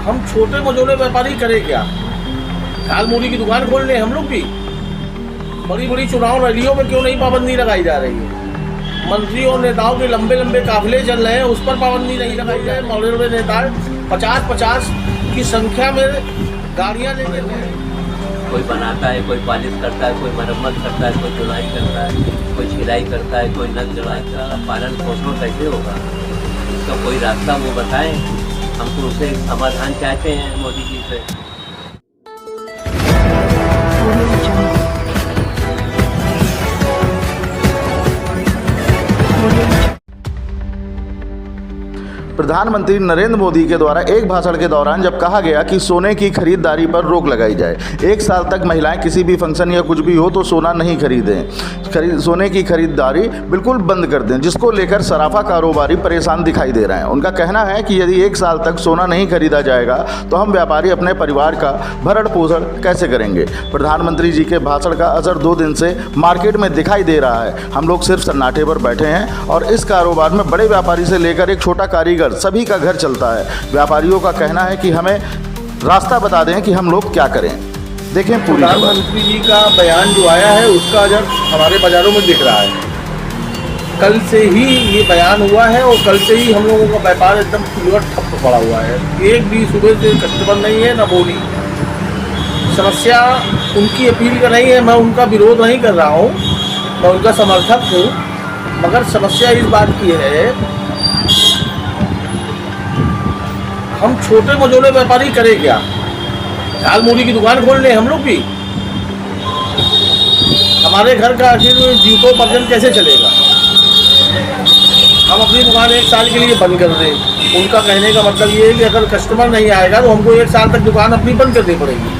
हम छोटे मझोले व्यापारी करें क्या? दाल मूली की दुकान खोल लें हम लोग भी। बड़ी बड़ी चुनाव रैलियों में क्यों नहीं पाबंदी लगाई जा रही है? मंत्रियों और नेताओं के लंबे लंबे काफिले चल रहे हैं, उस पर पाबंदी नहीं लगाई जाए। बड़े बड़े नेता 50-50 की संख्या में गाड़ियां लेके कोई बनाता है, कोई पॉलिश करता है, कोई मरम्मत करता है, कोई धुलाई करता है, कोई छिलाई करता है, कोई नग जड़ाई का पालन पोषण कैसे होगा? इसका कोई रास्ता वो बताएं। हम तो उसे समाधान चाहते हैं मोदी जी से। प्रधानमंत्री नरेंद्र मोदी के द्वारा एक भाषण के दौरान जब कहा गया कि सोने की खरीदारी पर रोक लगाई जाए, 1 साल तक महिलाएं किसी भी फंक्शन या कुछ भी हो तो सोना नहीं खरीदें, सोने की खरीदारी बिल्कुल बंद कर दें, जिसको लेकर सराफा कारोबारी परेशान दिखाई दे रहे हैं। उनका कहना है कि यदि 1 साल तक सोना नहीं खरीदा जाएगा तो हम व्यापारी अपने परिवार का भरण पोषण कैसे करेंगे। प्रधानमंत्री जी के भाषण का असर 2 दिन से मार्केट में दिखाई दे रहा है। हम लोग सिर्फ सन्नाटे पर बैठे हैं और इस कारोबार में बड़े व्यापारी से लेकर एक छोटा कारीगर सभी का घर चलता है। व्यापारियों का कहना है कि हमें रास्ता बता दें कि हम लोग क्या करें। देखें पूरी प्रधानमंत्री जी का बयान जो आया है उसका असर हमारे बाज़ारों में दिख रहा है। कल से ही ये बयान हुआ है और कल से ही हम लोगों का व्यापार एकदम पूरा ठप पड़ा हुआ है। एक भी सुबह से कस्टमर नहीं है, ना बोली। समस्या उनकी अपील का नहीं है, मैं उनका विरोध नहीं कर रहा हूँ, मैं उनका समर्थक हूँ, मगर समस्या इस बात की है हम छोटे मझोले व्यापारी करें क्या? दाल मूली की दुकान खोल लें हम लोग भी। हमारे घर का आखिर जीविकोपार्जन कैसे चलेगा? हम अपनी दुकान 1 साल के लिए बंद कर दें। उनका कहने का मतलब ये है कि अगर कस्टमर नहीं आएगा तो हमको 1 साल तक दुकान अपनी बंद करनी पड़ेगी।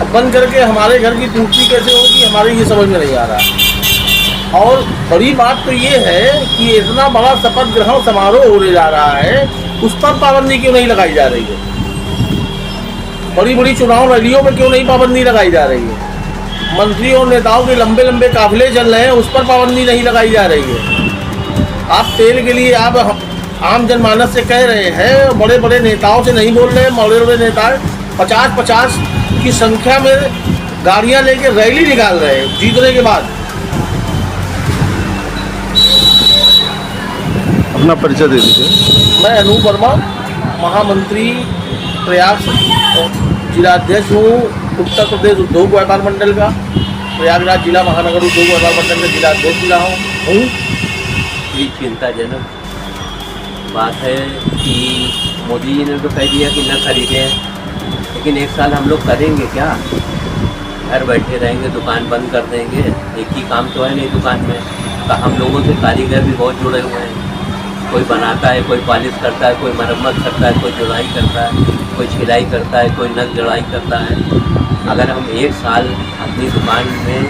अब बंद करके हमारे घर की पूर्ति कैसे होगी, हमारे ये समझ में नहीं आ रहा। और बड़ी बात तो ये है कि इतना बड़ा शपथ ग्रहण समारोह होने जा रहा है, उस पर पाबंदी क्यों नहीं लगाई जा रही है? बड़ी बड़ी चुनाव रैलियों में क्यों नहीं पाबंदी लगाई जा रही है? मंत्रियों और नेताओं के लंबे लंबे काफिले चल रहे हैं, उस पर पाबंदी नहीं लगाई जा रही है। आप तेल के लिए आप आम जनमानस से कह रहे हैं, बड़े बड़े नेताओं से नहीं बोल रहे हैं। बड़े बड़े नेता 50-50 की संख्या में गाड़ियां लेके रैली निकाल रहे हैं जीतने के बाद। अपना परिचय दे दीजिए। मैं अनूप वर्मा, महामंत्री प्रयाग जिलाध्यक्ष हूँ उत्तर प्रदेश उद्योग व्यापार मंडल का। प्रयागराज जिला महानगर उद्योग व्यापार मंडल का जिलाध्यक्ष जिला हूँ। ये चिंताजनक बात है कि मोदी जी ने तो कह दिया कि न खरीदें, लेकिन 1 साल हम लोग करेंगे क्या? घर बैठे रहेंगे, दुकान बंद कर देंगे। एक ही काम तो है नहीं दुकान में, तो हम लोगों से कारीगर भी बहुत जुड़े हुए हैं। कोई बनाता है, कोई पॉलिश करता है, कोई मरम्मत करता है, कोई धुलाई करता है, कोई छिलाई करता है, कोई नग जड़ाई करता है। अगर हम 1 साल अपनी दुकान में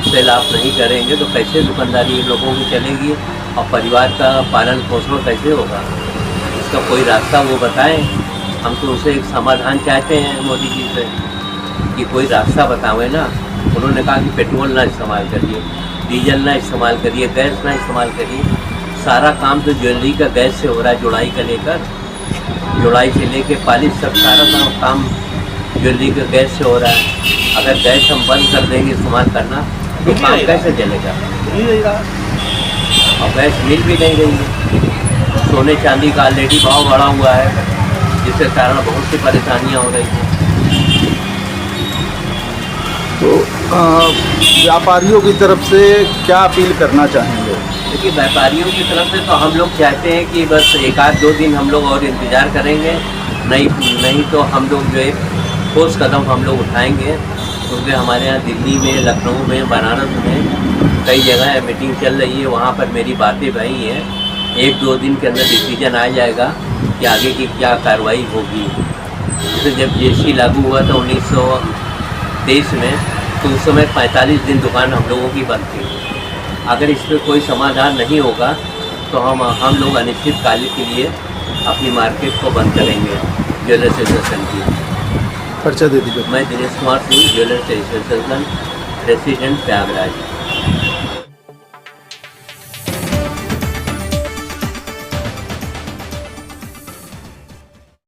सेल ऑफ नहीं करेंगे तो कैसे दुकानदारी लोगों की चलेगी और परिवार का पालन पोषण कैसे होगा? इसका कोई रास्ता वो बताएं। हम तो उसे एक समाधान चाहते हैं मोदी जी से कि कोई रास्ता बताओ ना। उन्होंने कहा कि पेट्रोल ना इस्तेमाल करिए, डीजल ना इस्तेमाल करिए, गैस ना इस्तेमाल करिए। सारा काम तो ज्वेलरी का गैस से हो रहा है, जुड़ाई का लेकर, जुड़ाई से लेके पॉलिश सब सारा काम ज्वेलरी का गैस से हो रहा है। अगर गैस हम बंद कर देंगे इस्तेमाल करना तो काम कैसे चलेगा? और गैस मिल भी नहीं रही है। सोने चांदी का ऑलरेडी भाव बढ़ा हुआ है, जिसके कारण बहुत सी परेशानियाँ हो रही हैं। तो व्यापारियों की तरफ से क्या अपील करना चाहेंगे? देखिए, व्यापारियों की तरफ से तो हम लोग चाहते हैं कि बस 1-2 दिन हम लोग और इंतज़ार करेंगे, नहीं तो हम लोग जो है ठोस कदम हम लोग उठाएंगे। क्योंकि हमारे यहाँ दिल्ली में, लखनऊ में, बनारस में कई जगह मीटिंग चल रही है, वहाँ पर मेरी बातें भई हैं। 1-2 दिन के अंदर डिसीजन आ जाएगा कि आगे की क्या कार्रवाई होगी। जैसे जब जीएसटी लागू हुआ था 1923 में, तो उस समय 45 दिन दुकान हम लोगों की बंद थी। अगर इस पर कोई समाधान नहीं होगा तो हम लोग अनिश्चित काल के लिए अपनी मार्केट को बंद करेंगे। ज्वेलर्स एसोसिएशन की परिचय दे दीजिए। मैं Dinesh Kumar Singh, jewellers association president Prayagraj.